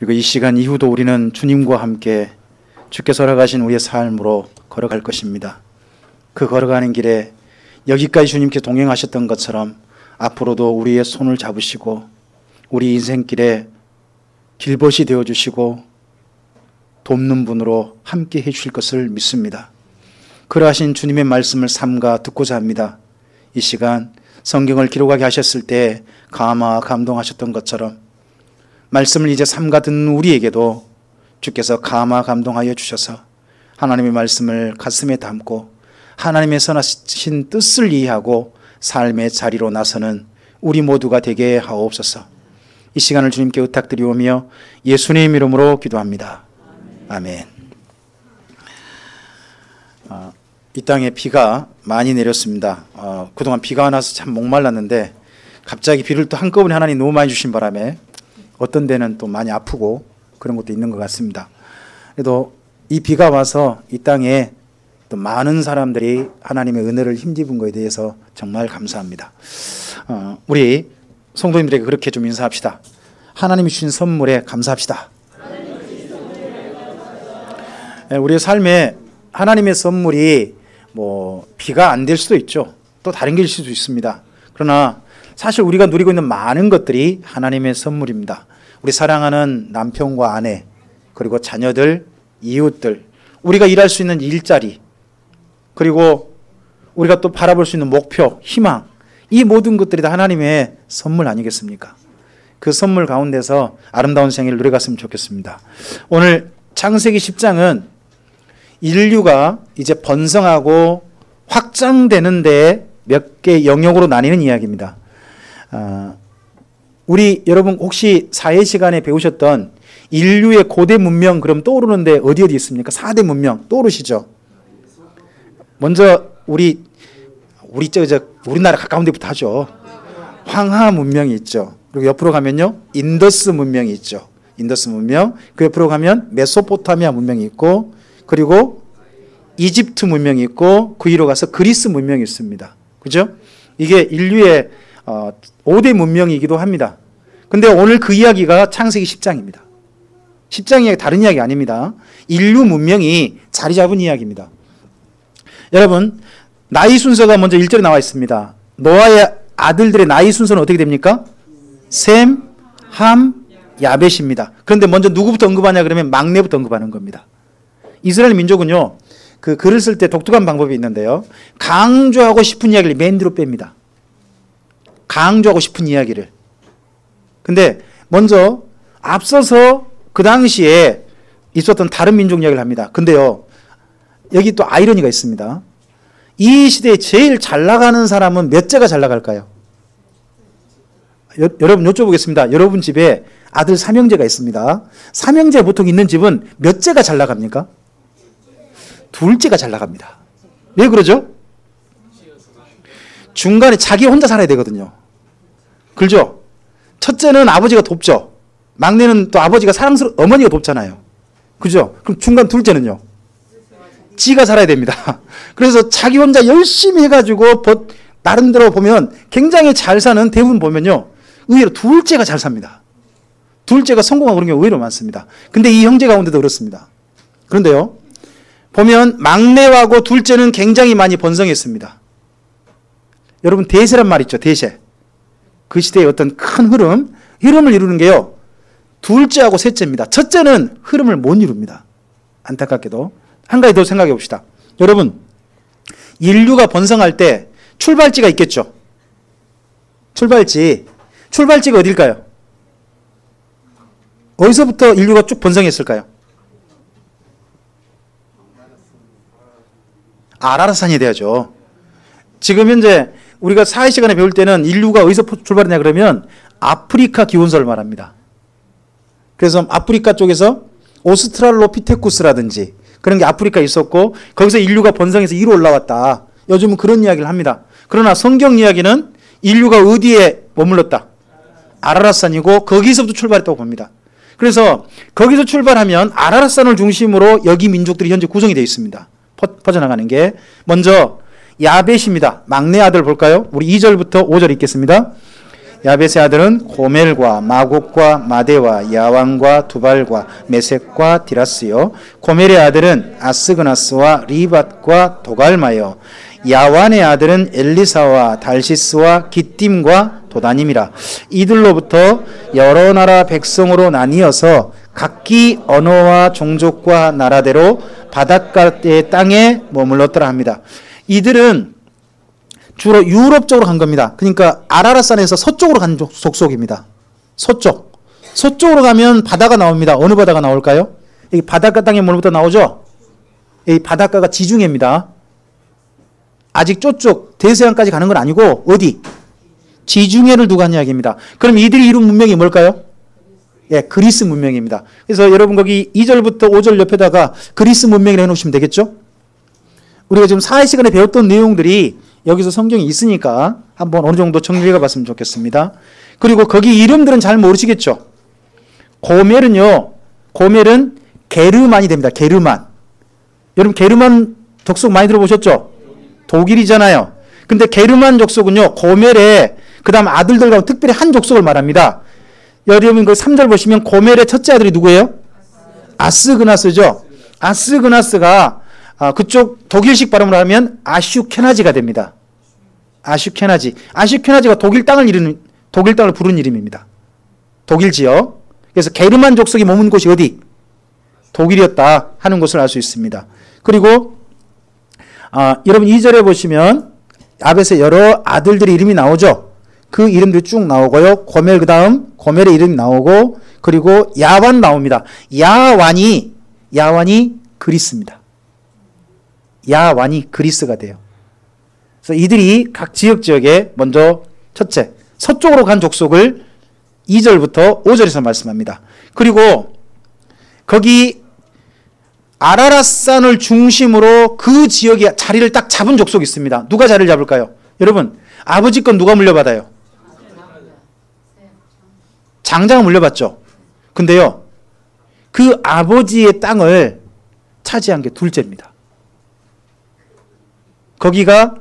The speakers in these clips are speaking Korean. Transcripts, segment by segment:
그리고 이 시간 이후도 우리는 주님과 함께 주께서 허락하신 우리의 삶으로 걸어갈 것입니다. 그 걸어가는 길에 여기까지 주님께서 동행하셨던 것처럼 앞으로도 우리의 손을 잡으시고 우리 인생길에 길벗이 되어주시고 돕는 분으로 함께 해주실 것을 믿습니다. 그러하신 주님의 말씀을 삼가 듣고자 합니다. 이 시간 성경을 기록하게 하셨을 때 감동하셨던 것처럼 말씀을 이제 삼가 듣는 우리에게도 주께서 감동하여 주셔서 하나님의 말씀을 가슴에 담고 하나님의 선하신 뜻을 이해하고 삶의 자리로 나서는 우리 모두가 되게 하옵소서. 이 시간을 주님께 의탁드리오며 예수님 이름으로 기도합니다. 아멘. 이 땅에 비가 많이 내렸습니다. 그동안 비가 안 와서 참 목말랐는데 갑자기 비를 또 한꺼번에 하나님 너무 많이 주신 바람에 어떤 데는 또 많이 아프고 그런 것도 있는 것 같습니다. 그래도 이 비가 와서 이 땅에 또 많은 사람들이 하나님의 은혜를 힘입은 것에 대해서 정말 감사합니다. 우리 성도님들에게 그렇게 좀 인사합시다. 하나님이 주신 선물에 감사합시다. 우리의 삶에 하나님의 선물이 비가 안 될 수도 있죠. 또 다른 게 있을 수도 있습니다. 그러나 사실 우리가 누리고 있는 많은 것들이 하나님의 선물입니다. 우리 사랑하는 남편과 아내, 그리고 자녀들, 이웃들, 우리가 일할 수 있는 일자리, 그리고 우리가 또 바라볼 수 있는 목표, 희망, 이 모든 것들이 다 하나님의 선물 아니겠습니까? 그 선물 가운데서 아름다운 생애를 누려갔으면 좋겠습니다. 오늘 창세기 10장은 인류가 이제 번성하고 확장되는데 몇 개 영역으로 나뉘는 이야기입니다. 우리 여러분 혹시 사회 시간에 배우셨던 인류의 고대 문명 그럼 떠오르는데 어디 있습니까? 4대 문명 떠오르시죠? 먼저 우리나라 가까운 데부터 하죠. 황하 문명이 있죠. 그리고 옆으로 가면요 인더스 문명이 있죠. 인더스 문명. 그 옆으로 가면 메소포타미아 문명이 있고, 그리고 이집트 문명이 있고, 그 위로 가서 그리스 문명이 있습니다. 그죠? 이게 인류의 5대 문명이기도 합니다. 근데 오늘 그 이야기가 창세기 10장입니다. 10장 이야기 다른 이야기 아닙니다. 인류 문명이 자리 잡은 이야기입니다. 여러분, 나이 순서가 먼저 1절에 나와 있습니다. 노아의 아들들의 나이 순서는 어떻게 됩니까? 셈, 함, 야벳입니다. 그런데 먼저 누구부터 언급하냐 그러면 막내부터 언급하는 겁니다. 이스라엘 민족은요, 그 글을 쓸 때 독특한 방법이 있는데요. 강조하고 싶은 이야기를 맨 뒤로 뺍니다. 강조하고 싶은 이야기를. 근데 먼저 앞서서 그 당시에 있었던 다른 민족 이야기를 합니다. 근데요, 여기 또 아이러니가 있습니다. 이 시대에 제일 잘 나가는 사람은 몇 째가 잘 나갈까요? 여러분 여쭤보겠습니다. 여러분 집에 아들 삼형제가 있습니다. 삼형제 보통 있는 집은 몇 째가 잘 나갑니까? 둘째가 잘 나갑니다. 왜 그러죠? 중간에 자기 혼자 살아야 되거든요. 그렇죠? 첫째는 아버지가 돕죠. 막내는 또 아버지가 어머니가 돕잖아요. 그죠? 그럼 중간 둘째는요? 지가 살아야 됩니다. 그래서 자기 혼자 열심히 해가지고 나름대로 보면 굉장히 잘 사는 대부분 보면요, 의외로 둘째가 잘 삽니다. 둘째가 성공하고 그런 경우 의외로 많습니다. 근데 이 형제 가운데도 그렇습니다. 그런데요, 보면 막내하고 둘째는 굉장히 많이 번성했습니다. 여러분, 대세란 말 있죠. 대세. 그 시대의 어떤 큰 흐름을 이루는 게요, 둘째하고 셋째입니다. 첫째는 흐름을 못 이룹니다. 안타깝게도. 한 가지 더 생각해 봅시다. 여러분, 인류가 번성할 때 출발지가 있겠죠. 출발지가 어딜까요? 어디서부터 인류가 쭉 번성했을까요? 아라рат산이 돼야죠. 지금 현재 우리가 사회 시간에 배울 때는 인류가 어디서 출발했냐 그러면 아프리카 기원서를 말합니다. 그래서 아프리카 쪽에서 오스트랄로피테쿠스라든지 그런 게 아프리카에 있었고, 거기서 인류가 번성해서 위로 올라왔다. 요즘은 그런 이야기를 합니다. 그러나 성경 이야기는 인류가 어디에 머물렀다? 아라рат산이고 거기서부터 출발했다고 봅니다. 그래서 거기서 출발하면 아라рат산을 중심으로 여기 민족들이 현재 구성이 되어 있습니다. 퍼져나가는 게. 먼저 야벳입니다. 막내 아들 볼까요? 우리 2절부터 5절 읽겠습니다. 야벳의 아들은 고멜과 마곡과 마데와 야왕과 두발과 메섹과 디라스요. 고멜의 아들은 아스그나스와 리밧과 도갈마요. 야완의 아들은 엘리사와 달시스와 기띔과 도다님이라. 이들로부터 여러 나라 백성으로 나뉘어서 각기 언어와 종족과 나라대로 바닷가의 땅에 머물렀더라 합니다. 이들은 주로 유럽 쪽으로 간 겁니다. 그러니까 아라랏산에서 서쪽으로 간 족속입니다. 서쪽으로 가면 바다가 나옵니다. 어느 바다가 나올까요? 여기 바닷가 땅에 뭐부터 나오죠? 이 바닷가가 지중해입니다. 아직 쪼쪽 대서양까지 가는 건 아니고 어디? 지중해를 두고 한 이야기입니다. 그럼 이들이 이룬 문명이 뭘까요? 예, 그리스 문명입니다. 그래서 여러분 거기 2절부터 5절 옆에다가 그리스 문명이라고 해놓으시면 되겠죠? 우리가 지금 4회 시간에 배웠던 내용들이 여기서 성경에 있으니까 한번 어느 정도 정리해 봤으면 좋겠습니다. 그리고 거기 이름들은 잘 모르시겠죠? 고멜은 게르만이 됩니다. 게르만. 여러분 게르만 족속 많이 들어보셨죠? 독일이잖아요. 근데 게르만 족속은요, 고멜의 그 다음 아들들 가운데 특별히 한 족속을 말합니다. 여러분 그 3절 보시면 고멜의 첫째 아들이 누구예요? 아스그나스죠. 아스그나스가 그쪽 독일식 발음으로 하면 아슈케나지가 됩니다. 아슈케나지가 독일 땅을 부른 이름입니다. 독일 지역. 그래서 게르만 족속이 머문 곳이 어디? 독일이었다 하는 것을 알 수 있습니다. 그리고 여러분 2절에 보시면 야벳의 여러 아들들의 이름이 나오죠. 그 이름들이 쭉 나오고요. 고멜 그 다음 고멜의 이름이 나오고 그리고 야완 나옵니다. 야완이 그리스입니다. 야완이 그리스가 돼요. 그래서 이들이 각 지역에 먼저 첫째 서쪽으로 간 족속을 2절부터 5절에서 말씀합니다. 그리고 거기 아라랏산을 중심으로 그 지역에 자리를 딱 잡은 족속이 있습니다. 누가 자리를 잡을까요? 여러분 아버지 건 누가 물려받아요? 장자가 물려받죠. 근데요 그 아버지의 땅을 차지한 게 둘째입니다. 거기가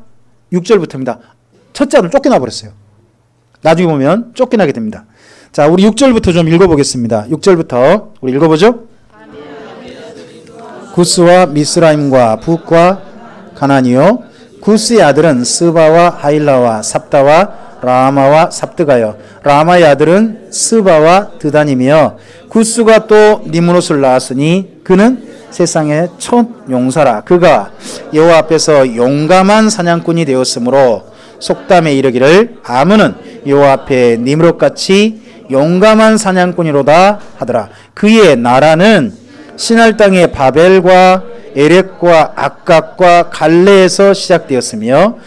6절부터입니다. 첫째 아들 쫓겨나 버렸어요. 나중에 보면 쫓겨나게 됩니다. 자, 우리 6절부터 좀 읽어보겠습니다. 6절부터 우리 읽어보죠. 구스와 미스라임과 북과 가나니요. 구스의 아들은 스바와 하일라와 삽다와 라마와 삽드가요. 라마의 아들은 스바와 드다님이요. 구스가 또 니므롯을 낳았으니 그는 세상의 첫 용사라. 그가 여호와 앞에서 용감한 사냥꾼이 되었으므로 속담에 이르기를 아문은 여호와 앞에 니므롯같이 용감한 사냥꾼이로다 하더라. 그의 나라는 시날 땅의 바벨과 에렉과 악각과 갈레에서 시작되었으며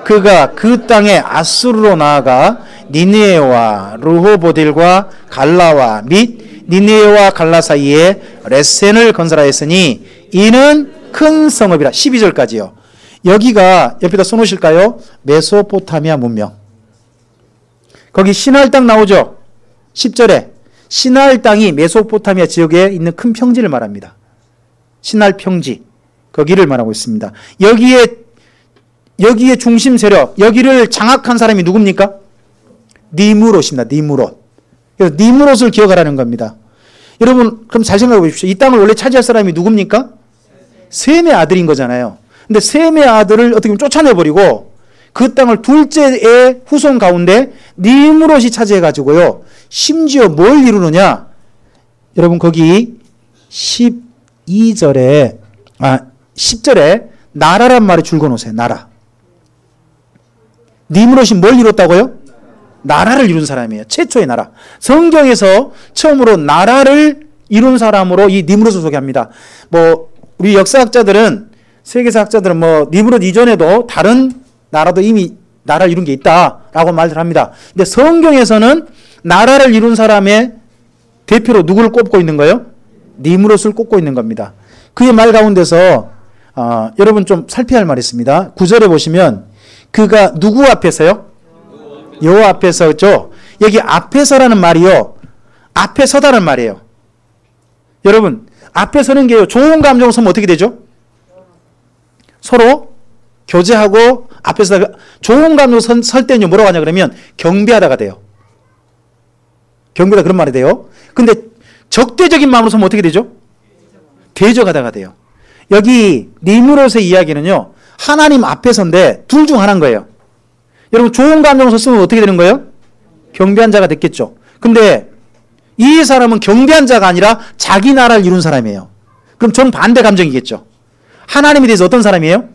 그가 그 땅에 아수르로 나아가 니느웨와 르호보딜과 갈라와 및 니느웨와 갈라 사이에 레센을 건설하였으니 이는 큰 성읍이라. 12절까지요. 여기가 옆에다 써놓으실까요? 메소포타미아 문명. 거기 시날 땅 나오죠? 10절에 시날 땅이 메소포타미아 지역에 있는 큰 평지를 말합니다. 시날 평지. 거기를 말하고 있습니다. 여기에 중심 세력, 여기를 장악한 사람이 누굽니까? 니므롯입니다. 니므롯. 그래서 니므롯을 기억하라는 겁니다. 여러분 그럼 잘 생각해 보십시오. 이 땅을 원래 차지할 사람이 누굽니까? 셈의 아들인 거잖아요. 근데 셈의 아들을 어떻게 보면 쫓아내버리고 그 땅을 둘째의 후손 가운데 니므롯이 차지해가지고요. 심지어 뭘 이루느냐? 여러분 거기 10절에 나라란 말을 줄거놓으세요. 나라. 니므롯이 뭘 이뤘다고요? 나라를 이룬 사람이에요. 최초의 나라. 성경에서 처음으로 나라를 이룬 사람으로 이 니므롯을 소개합니다. 우리 역사학자들은, 세계사학자들은 니므롯 이전에도 다른 나라도 이미 나라를 이룬 게 있다라고 말을 합니다. 근데 성경에서는 나라를 이룬 사람의 대표로 누구를 꼽고 있는 거예요? 니므롯을 꼽고 있는 겁니다. 그의 말 가운데서 여러분 좀 살펴야 할 말이 있습니다. 9절에 보시면 그가 누구 앞에서요? 여호와 앞에서죠. 여기 앞에서라는 말이요. 앞에 서다라는 말이에요. 여러분 앞에 서는 게요. 좋은 감정을 서면 어떻게 되죠? 서로 교제하고 앞에서 좋은 감정을 설 때는요. 뭐라고 하냐 그러면 경배하다가 돼요. 경배다 그런 말이 돼요. 근데 적대적인 마음으로 서면 어떻게 되죠? 대적하다가 돼요. 여기 니므롯의 이야기는요. 하나님 앞에서인데 둘 중 하나인 거예요. 여러분 좋은 감정을 썼으면 어떻게 되는 거예요? 경배한 자가 됐겠죠. 근데 이 사람은 경배한 자가 아니라 자기 나라를 이룬 사람이에요. 그럼 정반대 감정이겠죠. 하나님에 대해서 어떤 사람이에요?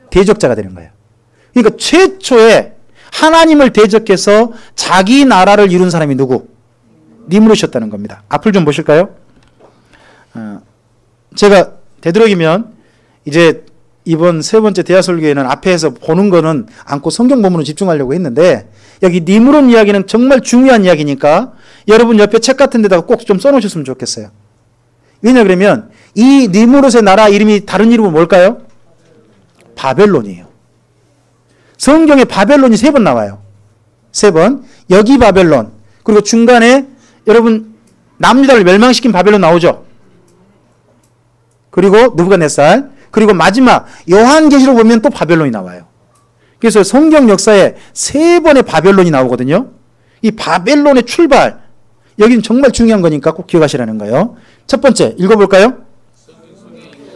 대적자가 되는 거예요. 그러니까 최초에 하나님을 대적해서 자기 나라를 이룬 사람이 누구? 니므롯이었다는 겁니다. 앞을 좀 보실까요? 제가 되도록이면 이제 이번 세 번째 대하설교에는 앞에서 보는 거는 않고 성경 본문으로 집중하려고 했는데 여기 니므롯 이야기는 정말 중요한 이야기니까 여러분 옆에 책 같은 데다가 꼭 좀 써놓으셨으면 좋겠어요. 왜냐 그러면 이 니므롯의 나라 이름이 다른 이름은 뭘까요? 바벨론이에요. 성경에 바벨론이 3번 나와요. 3번. 여기 바벨론. 그리고 중간에 여러분 남유다를 멸망시킨 바벨론 나오죠. 그리고 느부갓네살. 그리고 마지막 요한계시록 보면 또 바벨론이 나와요. 그래서 성경 역사에 3번의 바벨론이 나오거든요. 이 바벨론의 출발. 여기는 정말 중요한 거니까 꼭 기억하시라는 거예요. 첫 번째 읽어볼까요?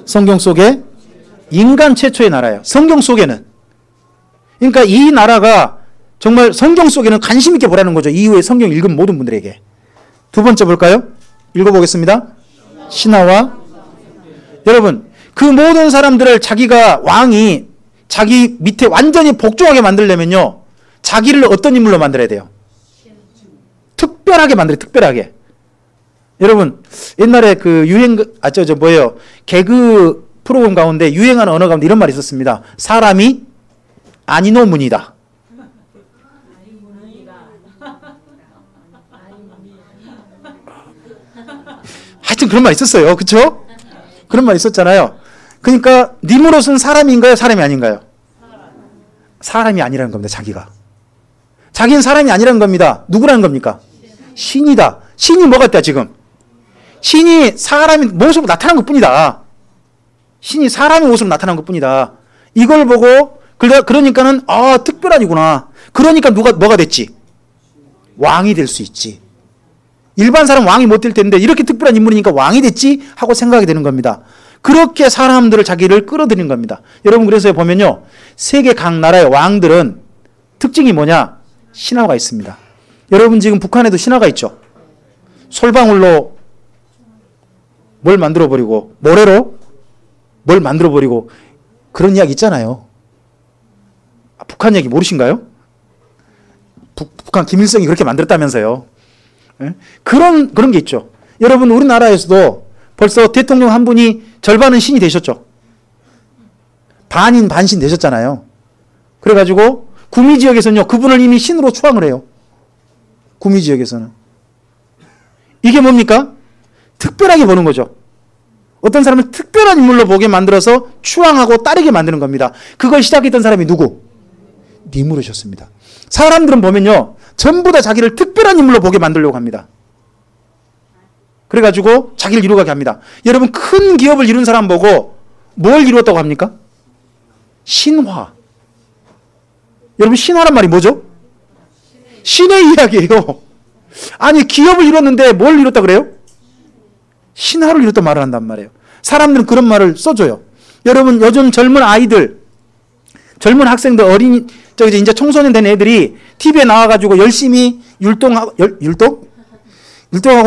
성경 속에 인간 최초의 나라예요. 성경 속에는. 그러니까 이 나라가 정말 성경 속에는 관심 있게 보라는 거죠. 이후에 성경 읽은 모든 분들에게. 두 번째 볼까요? 읽어보겠습니다. 신하와 여러분 그 모든 사람들을 자기가 왕이 자기 밑에 완전히 복종하게 만들려면요. 자기를 어떤 인물로 만들어야 돼요? 특별하게 만들어요. 특별하게. 여러분 옛날에 그 유행 뭐예요? 개그 프로그램 가운데 유행하는 언어 가운데 이런 말이 있었습니다. 사람이 아니노문이다. 하여튼 그런 말 있었어요. 그렇죠? 그런 말 있었잖아요. 그러니까 니므롯은 사람인가요? 사람이 아닌가요? 사람이 아니라는 겁니다. 자기가. 자기는 사람이 아니라는 겁니다. 누구라는 겁니까? 신이다. 신이 뭐가 있다 지금? 신이 사람의 모습으로 나타난 것뿐이다. 신이 사람의 모습으로 나타난 것뿐이다. 이걸 보고 그러니까는 특별하구나. 그러니까 뭐가 됐지? 왕이 될 수 있지. 일반 사람 왕이 못 될 텐데 이렇게 특별한 인물이니까 왕이 됐지 하고 생각이 되는 겁니다. 그렇게 사람들을 자기를 끌어들이는 겁니다. 여러분 그래서 보면요. 세계 각 나라의 왕들은 특징이 뭐냐? 신화가 있습니다. 여러분 지금 북한에도 신화가 있죠. 솔방울로 뭘 만들어버리고 모래로 뭘 만들어버리고 그런 이야기 있잖아요. 북한 얘기 모르신가요? 북한 김일성이 그렇게 만들었다면서요. 예? 그런 게 있죠. 여러분 우리나라에서도 벌써 대통령 한 분이 절반은 신이 되셨죠. 반인 반신 되셨잖아요. 그래가지고 구미 지역에서는요. 그분을 이미 신으로 추앙을 해요. 구미 지역에서는. 이게 뭡니까? 특별하게 보는 거죠. 어떤 사람을 특별한 인물로 보게 만들어서 추앙하고 따르게 만드는 겁니다. 그걸 시작했던 사람이 누구? 니므롯이었습니다. 사람들은 보면요. 전부 다 자기를 특별한 인물로 보게 만들려고 합니다. 그래가지고 자기를 이루게 합니다. 여러분 큰 기업을 이룬 사람 보고 뭘 이루었다고 합니까? 신화. 여러분 신화란 말이 뭐죠? 신의 이야기예요. 아니 기업을 이뤘는데 뭘 이뤘다 그래요? 신화를 이뤘다 말을 한단 말이에요. 사람들은 그런 말을 써줘요. 여러분 요즘 젊은 아이들, 젊은 학생들, 어린이, 이제 청소년 된 애들이 TV에 나와가지고 열심히 율동하고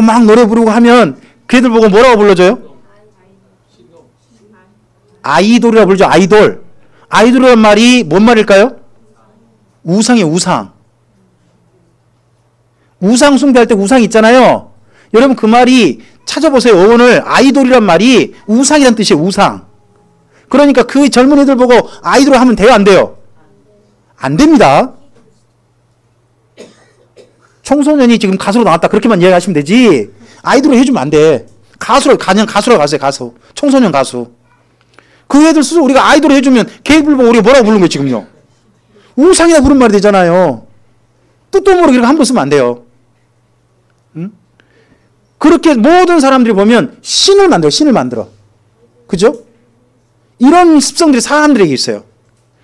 막 노래 부르고 하면 걔들 보고 뭐라고 불러줘요? 아이돌이라고 부르죠. 아이돌. 아이돌이란 말이 뭔 말일까요? 우상이에요. 우상. 우상 숭배할 때 우상 있잖아요. 여러분 그 말이 찾아보세요. 어원을. 아이돌이란 말이 우상이란 뜻이에요. 우상. 그러니까 그 젊은 애들 보고 아이돌 하면 돼요? 안 돼요? 안 됩니다. 청소년이 지금 가수로 나왔다 그렇게만 이야기하시면 되지 아이돌을 해주면 안 돼. 그냥 가수로 가세요. 가수. 청소년 가수. 그 애들 스스로 우리가 아이돌을 해주면 걔들 보고 우리가 뭐라고 부르는 거예요 지금요. 우상이라 부른 말이 되잖아요. 뜻도 모르게 이렇게 함부로 쓰면 안 돼요. 응? 그렇게 모든 사람들이 보면 신을 만들어. 신을 만들어. 그죠? 이런 습성들이 사람들에게 있어요.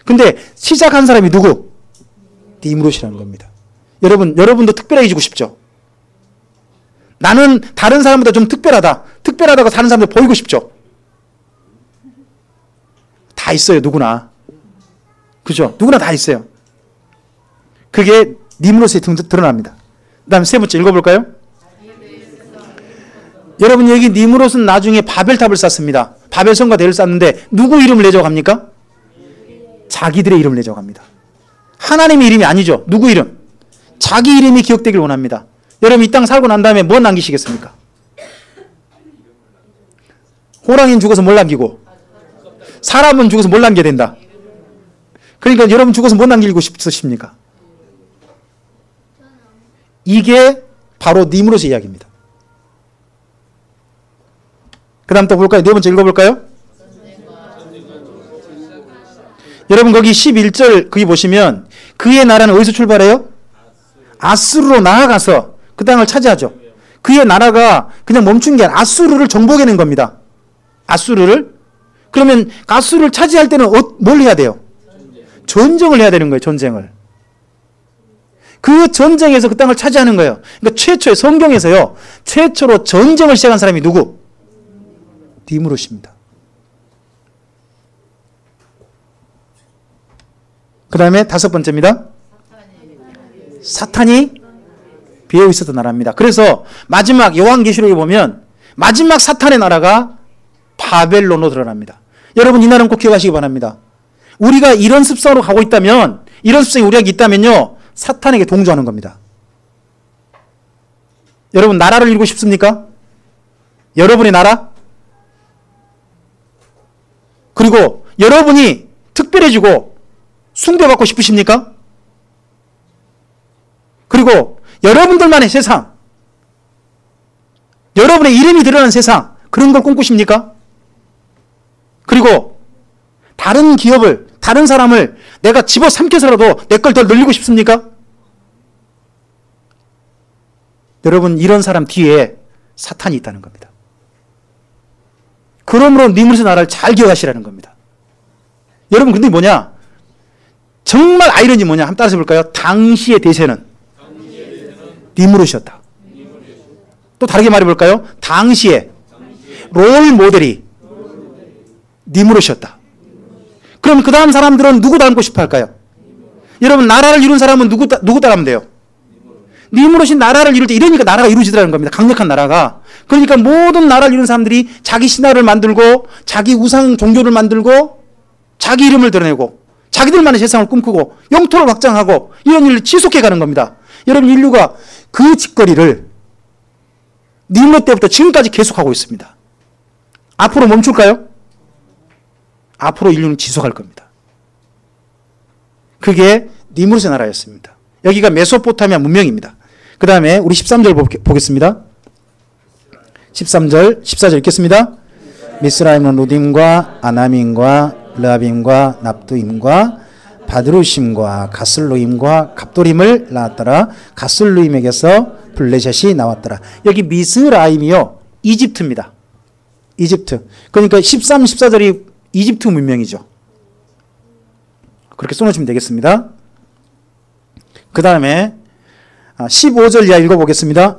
근데 시작한 사람이 누구? 니므롯이라는 겁니다. 여러분도 특별해지고 싶죠? 나는 다른 사람보다 좀 특별하다. 특별하다고 다른 사람들 보이고 싶죠. 다 있어요, 누구나. 그죠? 누구나 다 있어요. 그게 니므롯에 드러납니다. 그 다음에 세 번째 읽어볼까요? 여러분, 여기 니므롯은 나중에 바벨탑을 쌓습니다. 바벨성과 대를 쌓는데 누구 이름을 내자고 합니까? 자기들의 이름을 내자고 합니다. 하나님의 이름이 아니죠. 누구 이름? 자기 이름이 기억되길 원합니다. 여러분, 이 땅 살고 난 다음에 뭐 남기시겠습니까? 호랑이는 죽어서 뭘 남기고, 사람은 죽어서 뭘 남겨야 된다. 그러니까 여러분 죽어서 뭐 남기고 싶으십니까? 이게 바로 니므롯의 이야기입니다. 그 다음 또 볼까요? 네 번째 읽어볼까요? 여러분, 거기 11절 거기 보시면 그의 나라는 어디서 출발해요? 아수르로 나아가서 그 땅을 차지하죠. 그의 나라가 그냥 멈춘 게 아니라 아수르를 정복해낸 겁니다. 아수르를. 그러면 아수르를 차지할 때는 뭘 해야 돼요? 전쟁을 해야 되는 거예요. 전쟁을. 그 전쟁에서 그 땅을 차지하는 거예요. 그러니까 최초의 성경에서요, 최초로 전쟁을 시작한 사람이 누구? 니므롯입니다. 그 다음에 다섯 번째입니다. 사탄이 비어 있었던 나라입니다. 그래서 마지막 요한계시록에 보면 마지막 사탄의 나라가 바벨론으로 드러납니다. 여러분, 이 나라는 꼭 기억하시기 바랍니다. 우리가 이런 습성으로 가고 있다면, 이런 습성이 우리에게 있다면요, 사탄에게 동조하는 겁니다. 여러분, 나라를 이루고 싶습니까? 여러분의 나라? 그리고 여러분이 특별해지고 숭배받고 싶으십니까? 그리고 여러분들만의 세상, 여러분의 이름이 드러나는 세상, 그런 걸 꿈꾸십니까? 그리고 다른 기업을, 다른 사람을 내가 집어삼켜서라도 내 걸 더 늘리고 싶습니까? 여러분, 이런 사람 뒤에 사탄이 있다는 겁니다. 그러므로 니므롯의 나라를 잘 기억하시라는 겁니다. 여러분, 근데 뭐냐? 정말 아이러니 뭐냐? 한번 따라서 볼까요? 당시의 대세는 니므롯이었다. 또 다르게 말해볼까요? 당시에 롤 모델이 니므롯이었다. 그럼 그 다음 사람들은 누구 닮고 싶어 할까요? 여러분, 나라를 이룬 사람은 누구 따르면 돼요? 니므롯이 나라를 이룰 때 이러니까 나라가 이루어지더라는 겁니다. 강력한 나라가. 그러니까 모든 나라를 이룬 사람들이 자기 신화를 만들고 자기 우상 종교를 만들고 자기 이름을 드러내고 자기들만의 세상을 꿈꾸고 영토를 확장하고 이런 일을 지속해 가는 겁니다. 여러분, 인류가 그 짓거리를 니므롯 때부터 지금까지 계속하고 있습니다. 앞으로 멈출까요? 앞으로 인류는 지속할 겁니다. 그게 니므롯의 나라였습니다. 여기가 메소포타미아 문명입니다. 그 다음에 우리 13절 보겠습니다. 13절, 14절 읽겠습니다. 미스라임은 루딤과 아나밈과 르아빔과 납두임과 바드루심과 가슬루임과 갑도림을 낳았더라. 가슬루임에게서 블레셋이 나왔더라. 여기 미스라임이요, 이집트입니다. 이집트. 그러니까 13, 14절이 이집트 문명이죠. 그렇게 써놓으시면 되겠습니다. 그 다음에 15절 이하 읽어보겠습니다.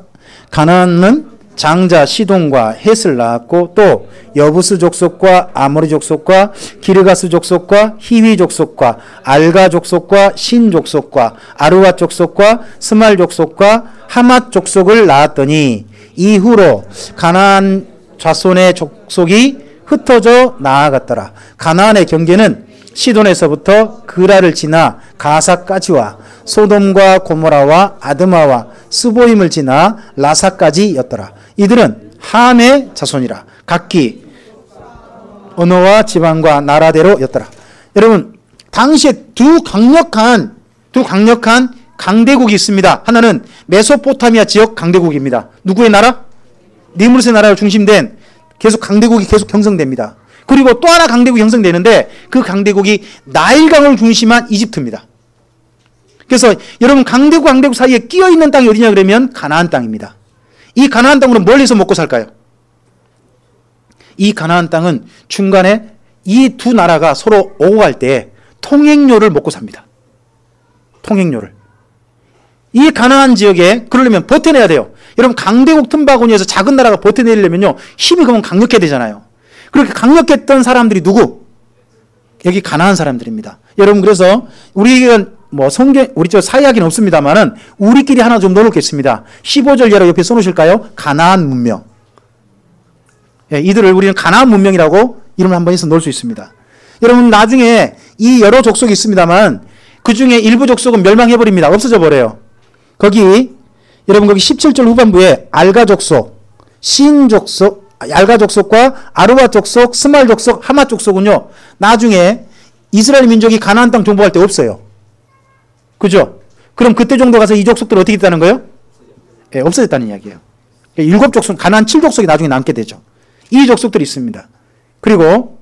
가나안은 장자 시돈과 헷을 낳았고 또 여부스 족속과 아모리 족속과 기르가스 족속과 히위 족속과 알가 족속과 신 족속과 아르와 족속과 스말 족속과 하맛 족속을 낳았더니 이후로 가나안 자손의 족속이 흩어져 나아갔더라. 가나안의 경계는 시돈에서부터 그라를 지나 가사까지와 소돔과 고모라와 아드마와 스보임을 지나 라사까지였더라. 이들은 함의 자손이라. 각기 언어와 지방과 나라대로였더라. 여러분, 당시에 두 강력한 강대국이 있습니다. 하나는 메소포타미아 지역 강대국입니다. 누구의 나라? 니므롯의 나라로 중심된 계속 강대국이 계속 형성됩니다. 그리고 또 하나 강대국이 형성되는데 그 강대국이 나일강을 중심한 이집트입니다. 그래서 여러분, 강대국 사이에 끼어있는 땅이 어디냐 그러면 가나안 땅입니다. 이 가나안 땅으로 멀리서 먹고 살까요? 이 가나안 땅은 중간에 이 두 나라가 서로 오고 갈 때 통행료를 먹고 삽니다. 통행료를. 이 가나안 지역에 그러려면 버텨내야 돼요. 여러분 강대국 틈바구니에서 작은 나라가 버텨내려면요 힘이 그러면 강력해야 되잖아요. 그렇게 강력했던 사람들이 누구? 여기 가나안 사람들입니다. 여러분 그래서 우리가 뭐 성경 우리 저 사이하기는 없습니다만은 우리끼리 하나 좀 넣어놓겠습니다. 15절 여러분 옆에 써놓으실까요? 가나안 문명. 예, 이들을 우리는 가나안 문명이라고 이름을 한번 해서 넣을 수 있습니다. 여러분 나중에 이 여러 족속이 있습니다만 그 중에 일부 족속은 멸망해버립니다. 없어져 버려요. 거기 여러분 거기 17절 후반부에 알가 족속, 신 족속, 알가 족속과 아르바 족속, 스말 족속, 하마 족속은요 나중에 이스라엘 민족이 가나안 땅 정복할 때 없어요. 그죠? 그럼 그때 정도 가서 이 족속들은 어떻게 됐다는 거예요? 예, 없어졌다는 이야기예요. 7족속, 가나안 7족속이 나중에 남게 되죠. 이 족속들이 있습니다. 그리고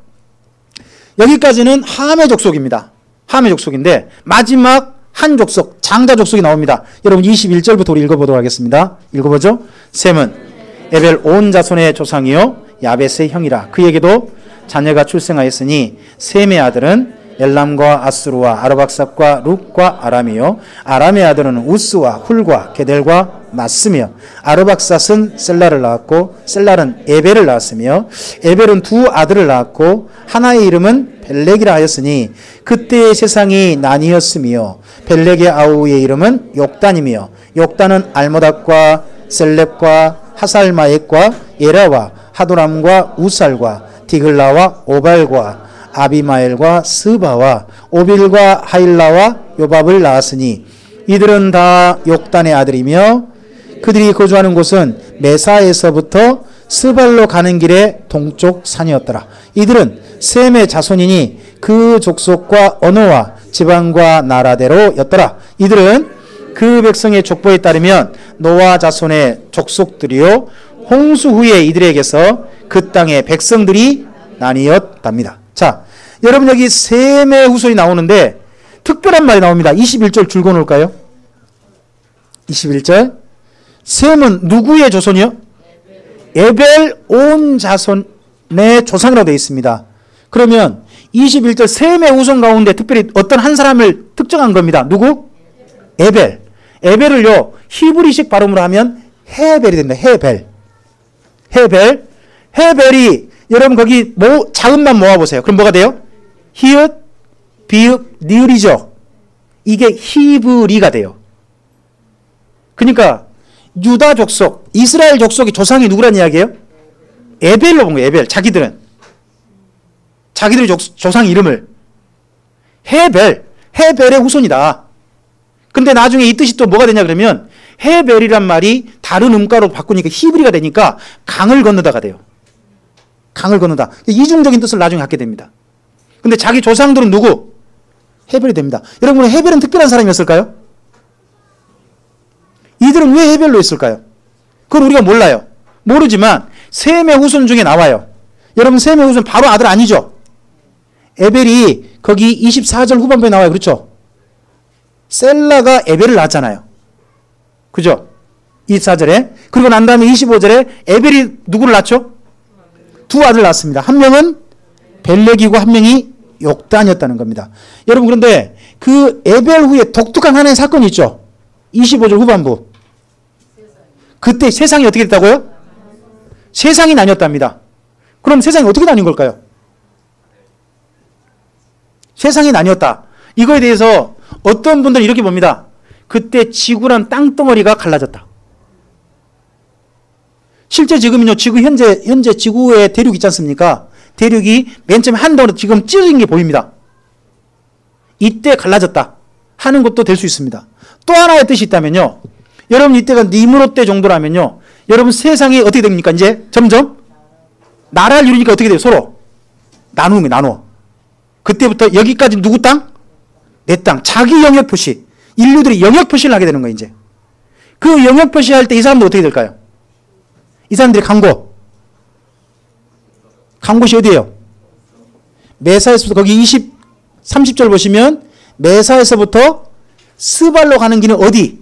여기까지는 함의 족속입니다. 함의 족속인데 마지막 한 족속, 장자 족속이 나옵니다. 여러분 21절부터 우리 읽어보도록 하겠습니다. 읽어보죠. 셈은 에벨 온 자손의 조상이요 야벳의 형이라. 그에게도 자녀가 출생하였으니 셈의 아들은 엘람과 아스루와 아르박삭과 룩과 아람이요 아람의 아들은 우스와 훌과 게델과 마스며 아르박삭은 셀라를 낳았고 셀라는 에벨을 낳았으며 에벨은 두 아들을 낳았고 하나의 이름은 벨렉이라 하였으니 그때의 세상이 나뉘었으며 벨렉의 아우의 이름은 욕단이며 욕단은 알모닥과 셀렙과 하살마액과 예라와 하도람과 우살과 디글라와 오발과 아비마엘과 스바와 오빌과 하일라와 요밥을 낳았으니 이들은 다 욕단의 아들이며 그들이 거주하는 곳은 메사에서부터 스발로 가는 길의 동쪽 산이었더라. 이들은 셈의 자손이니 그 족속과 언어와 지방과 나라대로였더라. 이들은 그 백성의 족보에 따르면 노아 자손의 족속들이요 홍수 후에 이들에게서 그 땅의 백성들이 나뉘었답니다. 자, 여러분 여기 셈의 후손이 나오는데 특별한 말이 나옵니다. 21절 줄 그어놓을까요? 21절 셈은 누구의 조선이요? 에벨 온 자손의 조상이라고 되어 있습니다. 그러면 21절 셈의 후손 가운데 특별히 어떤 한 사람을 특정한 겁니다. 누구? 에벨. 에벨을요 히브리식 발음으로 하면 헤벨이 됩니다. 헤벨. 헤벨. 헤벨이 여러분 거기 뭐 자음만 모아보세요. 그럼 뭐가 돼요? 히읗, 비읍, 니을이죠. 이게 히브리가 돼요. 그러니까 유다 족속, 이스라엘 족속의 조상이 누구란 이야기예요? 에벨로 본 거예요. 에벨. 자기들의 조상 이름을 헤벨의 후손이다. 근데 나중에 이 뜻이 또 뭐가 되냐 그러면 헤벨이란 말이 다른 음가로 바꾸니까 히브리가 되니까 강을 건너다가 돼요. 강을 건너다. 이중적인 뜻을 나중에 갖게 됩니다. 근데 자기 조상들은 누구? 헤벨이 됩니다. 여러분 헤벨은 특별한 사람이었을까요? 이들은 왜 헤벨로 했을까요? 그걸 우리가 몰라요. 모르지만 셈의 후손 중에 나와요. 여러분 셈의 후손 바로 아들 아니죠? 에벨이 거기 24절 후반부에 나와요. 그렇죠? 셀라가 에벨을 낳았잖아요. 그죠? 24절에. 그리고 난 다음에 25절에 에벨이 누구를 낳죠? 두 아들 낳았습니다. 한 명은 벨렉이고 한 명이 욕단이었다는 겁니다. 여러분 그런데 그 에벨 후에 독특한 하나의 사건이 있죠. 25절 후반부. 그때 세상이 어떻게 됐다고요? 세상이 나뉘었답니다. 그럼 세상이 어떻게 나뉜 걸까요? 세상이 나뉘었다. 이거에 대해서 어떤 분들은 이렇게 봅니다. 그때 지구란 땅덩어리가 갈라졌다. 실제 지금은요, 현재 지구의 대륙 있지 않습니까? 대륙이 맨 처음에 한 덩어리 지금 찢어진 게 보입니다. 이때 갈라졌다 하는 것도 될 수 있습니다. 또 하나의 뜻이 있다면요. 여러분 이때가 니므롯 때 정도라면요. 여러분 세상이 어떻게 됩니까? 이제 점점 나라를 이루니까 어떻게 돼요? 서로 나눠. 그때부터 여기까지 누구 땅? 내 땅. 자기 영역 표시. 인류들이 영역 표시를 하게 되는 거예요. 이제 그 영역 표시할 때 이 사람들 어떻게 될까요? 이 사람들이 간 곳이 어디예요? 메사에서부터 거기 30절 보시면 메사에서부터 스발로 가는 길은 어디?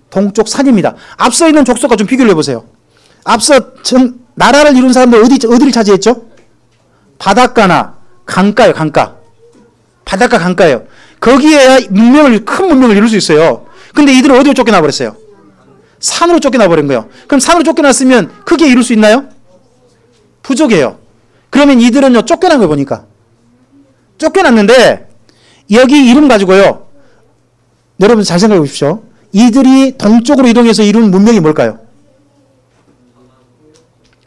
동쪽 산입니다. 앞서 있는 족속과 좀 비교를 해보세요. 앞서 나라를 이룬 사람들 어디를 차지했죠? 바닷가나 강가요. 강가. 바닷가 강가예요. 거기에야 큰 문명을 이룰 수 있어요. 근데 이들은 어디로 쫓겨나 버렸어요? 산으로 쫓겨나 버린 거예요. 그럼 산으로 쫓겨났으면 크게 이룰 수 있나요? 부족해요. 그러면 이들은요, 쫓겨난 걸 보니까. 쫓겨났는데, 여기 이름 가지고요, 여러분 잘 생각해 보십시오. 이들이 동쪽으로 이동해서 이룬 문명이 뭘까요?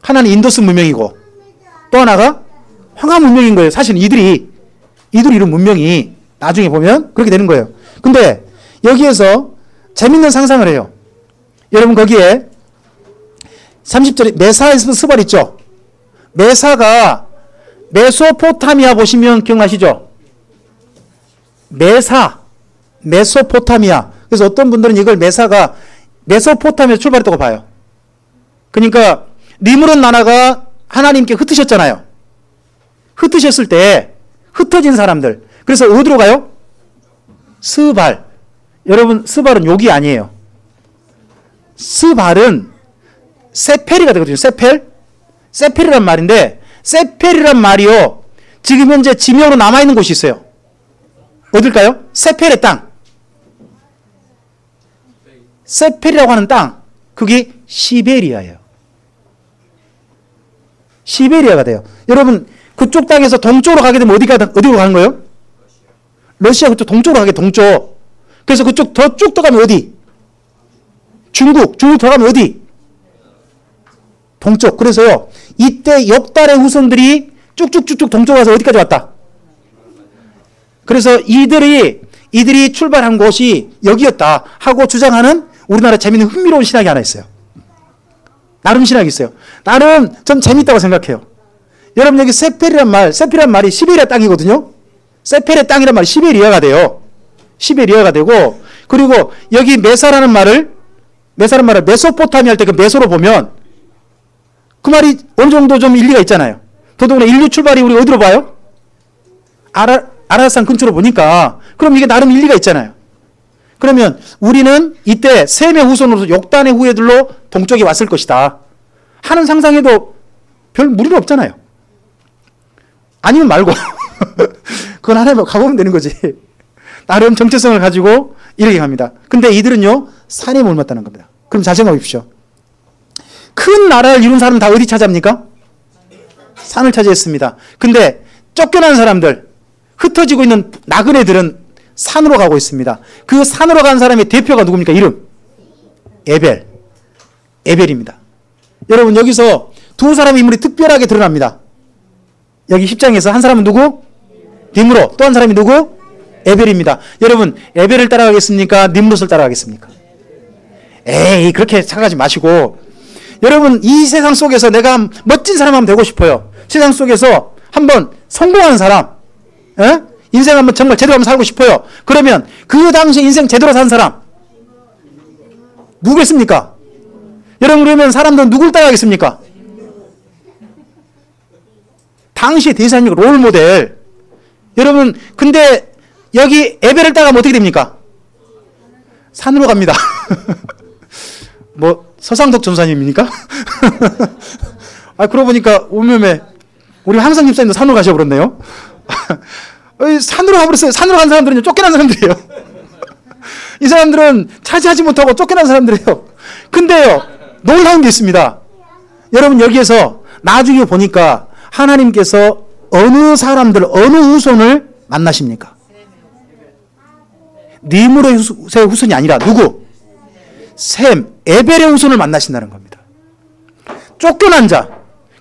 하나는 인더스 문명이고, 또 하나가 황하 문명인 거예요. 사실 이들이 이룬 문명이 나중에 보면 그렇게 되는 거예요. 근데 여기에서 재밌는 상상을 해요. 여러분 거기에 30절에 메사에서 스발 있죠? 메사가 메소포타미아 보시면 기억나시죠? 메소포타미아. 그래서 어떤 분들은 이걸 메사가 메소포타미아에서 출발했다고 봐요. 그러니까 니므롯 나라가 하나님께 흩으셨잖아요. 흩으셨을 때 흩어진 사람들. 그래서 어디로 가요? 스발. 여러분 스발은 욕이 아니에요. 스발은 세펠이가 되거든요. 세펠이란 말인데 세펠이란 말이요. 지금 현재 지명으로 남아있는 곳이 있어요. 어딜까요? 세펠의 땅. 세펠이라고 하는 땅. 그게 시베리아예요. 시베리아가 돼요. 여러분 그쪽 땅에서 동쪽으로 가게 되면 어디로 가는 거예요? 러시아 그쪽 동쪽으로 가게 동쪽. 그래서 그쪽 더 쭉 들어가면 어디? 중국 들어가면 어디? 동쪽. 그래서요 이때 역달의 후손들이 쭉쭉쭉쭉 동쪽으로 가서 어디까지 왔다? 그래서 이들이 출발한 곳이 여기였다 하고 주장하는 우리나라 재밌는 흥미로운 신학이 하나 있어요. 나름 신학이 있어요. 나름 좀 재밌다고 생각해요. 여러분 여기 세펠이란 말이 시베리아 땅이거든요. 세펠의 땅이란 말이 시베리아가 돼요. 시베리아가 되고, 그리고 여기 메사라는 말을 메소포타미아 할 때 그 메소로 보면 그 말이 어느 정도 좀 일리가 있잖아요. 더더구나 인류 출발이 우리 어디로 봐요? 아라산 근처로 보니까 그럼 이게 나름 일리가 있잖아요. 그러면 우리는 이때 셈의 후손으로서 욕단의 후예들로 동쪽에 왔을 것이다 하는 상상에도 별 무리가 없잖아요. 아니면 말고 그건 하나님 가보면 되는 거지. 나름 정체성을 가지고 이렇게 갑니다. 근데 이들은요 산에 몰랐다는 겁니다. 그럼 잘 생각해 보십시오. 큰 나라를 이룬 사람은 다 어디 차지합니까? 산을 차지했습니다. 근데 쫓겨난 사람들, 흩어지고 있는 나그네들은 산으로 가고 있습니다. 그 산으로 간 사람의 대표가 누굽니까? 이름 에벨입니다. 여러분 여기서 두 사람의 인물이 특별하게 드러납니다. 여기 10장에서 한 사람은 누구? 니므롯. 또 한 사람이 누구? 에벨입니다. 여러분 에벨을 따라가겠습니까? 니므롯을 따라가겠습니까? 에이 그렇게 생각하지 마시고, 여러분 이 세상 속에서 내가 멋진 사람 한번 되고 싶어요. 세상 속에서 한번 성공하는 사람, 인생 한번 정말 제대로 한번 살고 싶어요. 그러면 그 당시 인생 제대로 산 사람 누구겠습니까? 여러분 그러면 사람들은 누굴 따라가겠습니까? 당시 대사님 롤모델. 여러분 근데 여기 에벨을 따라가면 어떻게 됩니까? 산으로 갑니다. 뭐 서상덕 전사님입니까? 그러고 보니까 오묘매 우리 항상 집사님도 산으로 가셔버렸네요. 산으로 가버렸어요. 산으로 간 사람들은요 쫓겨난 사람들이에요. 이 사람들은 차지하지 못하고 쫓겨난 사람들이에요. 근데요 놀라운 게 있습니다. 여러분 여기에서 나중에 보니까 하나님께서 어느 사람들, 어느 후손을 만나십니까? 니므롯의 후손이 아니라 누구? 셈, 에벨의 후손을 만나신다는 겁니다. 쫓겨난 자,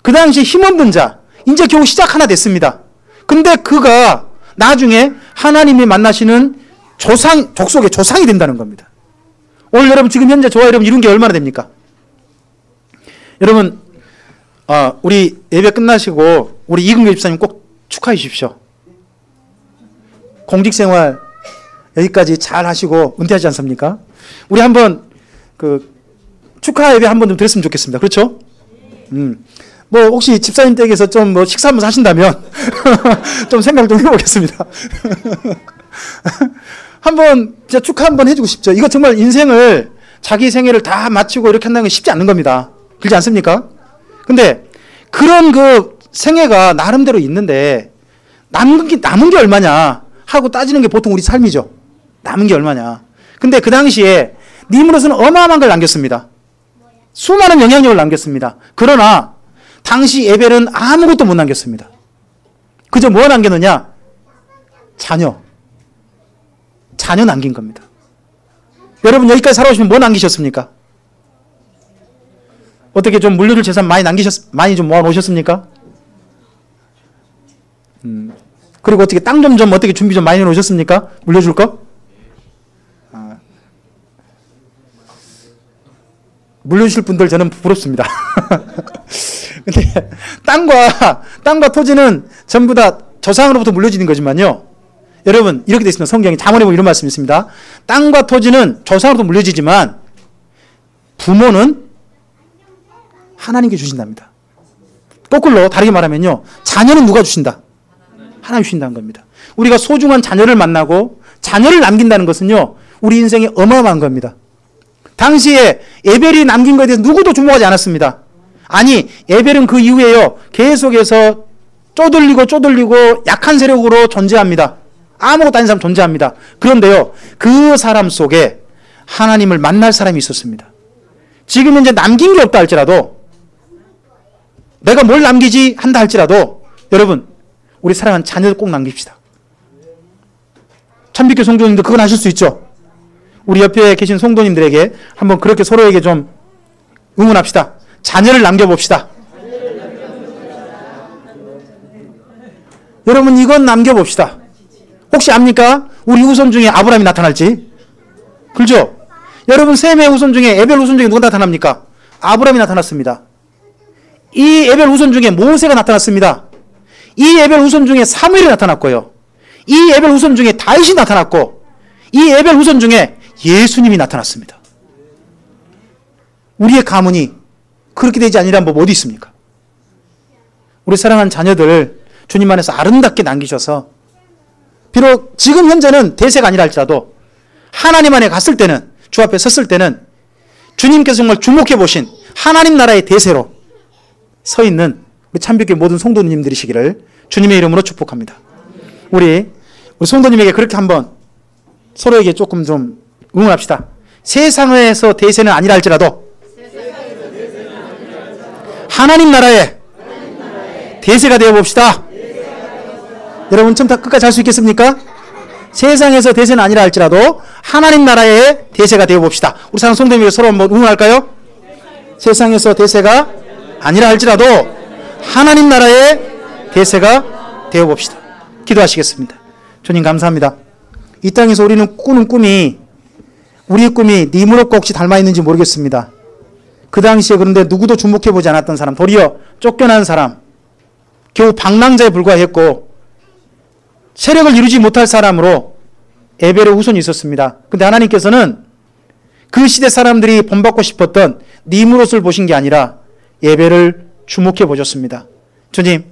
그 당시 힘없는 자, 이제 겨우 시작 하나 됐습니다. 근데 그가 나중에 하나님이 만나시는 족속의 조상이 된다는 겁니다. 오늘 여러분 지금 현재 저와 여러분 이룬 게 얼마나 됩니까? 여러분 우리 예배 끝나시고 우리 이근교 집사님 꼭 축하해 주십시오. 공직생활 여기까지 잘 하시고 은퇴하지 않습니까? 우리 한번 그 축하 예배 한번 좀 드렸으면 좋겠습니다. 그렇죠? 뭐 혹시 집사님 댁에서 좀 뭐 식사 한번 하신다면 좀 생각 좀 해보겠습니다. 한번 진짜 축하 한번 해주고 싶죠. 이거 정말 인생을 자기 생애를 다 마치고 이렇게 한다는 건 쉽지 않는 겁니다. 그렇지 않습니까? 근데 그런 그 생애가 나름대로 있는데 남은 게 얼마냐 하고 따지는 게 보통 우리 삶이죠. 남은 게 얼마냐. 근데 그 당시에 니무롯은 어마어마한 걸 남겼습니다. 수많은 영향력을 남겼습니다. 그러나 당시 에벨은 아무것도 못 남겼습니다. 그저 뭐 남겼느냐? 자녀 남긴 겁니다. 여러분 여기까지 살아오시면 뭐 남기셨습니까? 어떻게 좀 물려줄 재산 많이 좀 모아놓으셨습니까? 그리고 어떻게 땅 좀 어떻게 준비 좀 많이 해놓으셨습니까? 물려줄 거? 물려주실 분들 저는 부럽습니다. 근데 땅과 토지는 전부 다 조상으로부터 물려지는 거지만요. 여러분 이렇게 되어 있습니다. 성경에 잠언에 보면 이런 말씀이 있습니다. 땅과 토지는 조상으로부터 물려지지만 부모는 하나님께 주신답니다. 거꾸로 다르게 말하면요. 자녀는 누가 주신다? 하나님 주신다는 겁니다. 우리가 소중한 자녀를 만나고 자녀를 남긴다는 것은요. 우리 인생에 어마어마한 겁니다. 당시에 에벨이 남긴 것에 대해서 누구도 주목하지 않았습니다. 아니 에벨은 그 이후에요. 계속해서 쪼들리고 약한 세력으로 존재합니다. 아무것도 아닌 사람 존재합니다. 그런데요. 그 사람 속에 하나님을 만날 사람이 있었습니다. 지금 현재 남긴 게 없다 할지라도 내가 뭘 남기지 한다 할지라도 여러분 우리 사랑하는 자녀를 꼭 남깁시다. 참빛교 성도님들 그건 하실 수 있죠. 우리 옆에 계신 성도님들에게 한번 그렇게 서로에게 좀 응원합시다. 자녀를 남겨봅시다. 여러분 이건 남겨봅시다. 혹시 압니까? 우리 후손 중에 아브라함이 나타날지? 그렇죠? 여러분 셈의 후손 중에 에벨 후손 중에 누가 나타납니까? 아브라함이 나타났습니다. 이 에벨 후손 중에 모세가 나타났습니다. 이 에벨 후손 중에 사무엘이 나타났고요. 이 에벨 후손 중에 다윗이 나타났고 이 에벨 후손 중에 예수님이 나타났습니다. 우리의 가문이 그렇게 되지 아니란 법 어디 있습니까? 우리 사랑하는 자녀들 주님 안에서 아름답게 남기셔서 비록 지금 현재는 대세가 아니라 할지라도 하나님 안에 갔을 때는 주 앞에 섰을 때는 주님께서 정말 주목해 보신 하나님 나라의 대세로 서 있는 우리 참빛교회 모든 성도님들이시기를 주님의 이름으로 축복합니다. 우리 성도님에게 그렇게 한번 서로에게 조금 좀 응원합시다. 세상에서 대세는 아니라 할지라도 하나님 나라의 대세가 되어 봅시다. 여러분 처음부터 끝까지 할 수 있겠습니까? 세상에서 대세는 아니라 할지라도 하나님 나라의 대세가 되어 봅시다. 우리 사랑 성도님에게 서로 한번 응원할까요? 세상에서 대세가 아니라 할지라도 하나님 나라의 대세가 되어 봅시다. 기도하시겠습니다. 주님 감사합니다. 이 땅에서 우리는 꾸는 꿈이 우리의 꿈이 니무롯과 혹시 닮아 있는지 모르겠습니다. 그 당시에 그런데 누구도 주목해보지 않았던 사람, 도리어 쫓겨난 사람, 겨우 방랑자에 불과했고 세력을 이루지 못할 사람으로 에벨의 후손이 있었습니다. 그런데 하나님께서는 그 시대 사람들이 본받고 싶었던 니무롯을 보신 게 아니라 에벨을 주목해 보셨습니다. 주님,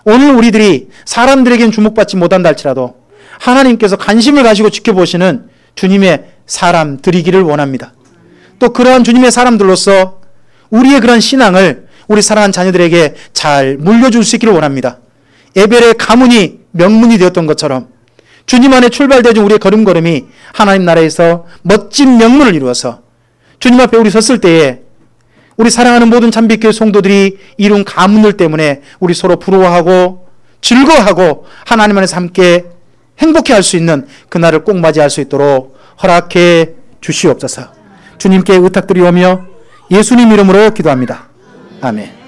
오늘 우리들이 사람들에겐 주목받지 못한다 할지라도 하나님께서 관심을 가지고 지켜보시는 주님의 사람들이기를 원합니다. 또 그러한 주님의 사람들로서 우리의 그런 신앙을 우리 사랑하는 자녀들에게 잘 물려줄 수 있기를 원합니다. 에벨의 가문이 명문이 되었던 것처럼 주님 안에 출발되어진 우리의 걸음걸음이 하나님 나라에서 멋진 명문을 이루어서 주님 앞에 우리 섰을 때에 우리 사랑하는 모든 참빛교회 성도들이 이룬 가문들 때문에 우리 서로 부러워하고 즐거워하고 하나님 안에서 함께 행복해할 수 있는 그날을 꼭 맞이할 수 있도록 허락해 주시옵소서. 주님께 의탁드리오며 예수님 이름으로 기도합니다. 아멘.